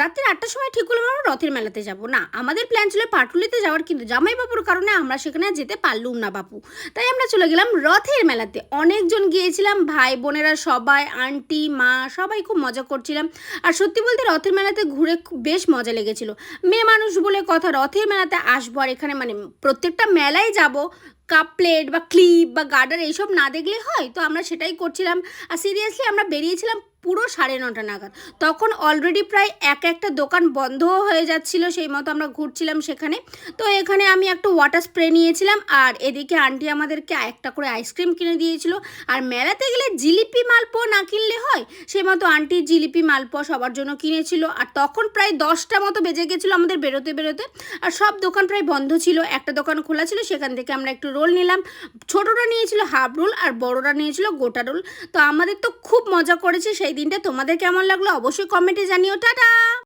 রাত্রি ৮টার সময় ঠিক করলাম আমরা রথের মেলাতে যাব। না, আমাদের প্ল্যান ছিল পাটুলিতে যাওয়ার, কিন্তু জামাইবাবুর কারণে আমরা সেখানে যেতে পারলুম না বাপু। তাই আমরা চলে গেলাম রথের মেলাতে। অনেকজন গিয়েছিলাম, ভাই বোনেরা সবাই, আন্টি মা সবাই খুব মজা করছিলাম। আর সত্যি বলতে রথের মেলাতে ঘুরে বেশ মজা লেগেছিল। মেয়ে মানুষ বলে কথা, রথের মেলাতে আসবো আর এখানে মানে প্রত্যেকটা মেলায় যাব, কাপ প্লেট বা ক্লিপ বা গার্ডার এইসব না দেখলে হয়? তো আমরা সেটাই করছিলাম। আর সিরিয়াসলি আমরা বেরিয়েছিলাম পুরো 9:30 নাগাদ। তখন অলরেডি প্রায় একটা দোকান বন্ধও হয়ে যাচ্ছিল, সেই মতো আমরা ঘুরছিলাম সেখানে। তো এখানে আমি একটা ওয়াটার স্প্রে নিয়েছিলাম, আর এদিকে আন্টি আমাদেরকে একটা করে আইসক্রিম কিনে দিয়েছিল। আর মেলাতে গেলে জিলিপি মালপোয়া না কিনলে হয়, সেই মতো আন্টি জিলিপি মালপোয়া সবার জন্য কিনেছিল। আর তখন প্রায় 10টা মতো বেজে গেছিলো আমাদের বেরোতে বেরোতে। আর সব দোকান প্রায় বন্ধ ছিল, একটা দোকান খোলা ছিল, সেখান থেকে আমরা একটু রোল নিলাম। ছোটরা নিয়েছিল হাফ রোল আর বড়রা নিয়েছিল গোটা রোল। তো আমাদের তো খুব মজা করেছে সেই দিনটা। তোমাদের কেমন লাগলো অবশ্যই কমেন্টে জানিও। টাটা।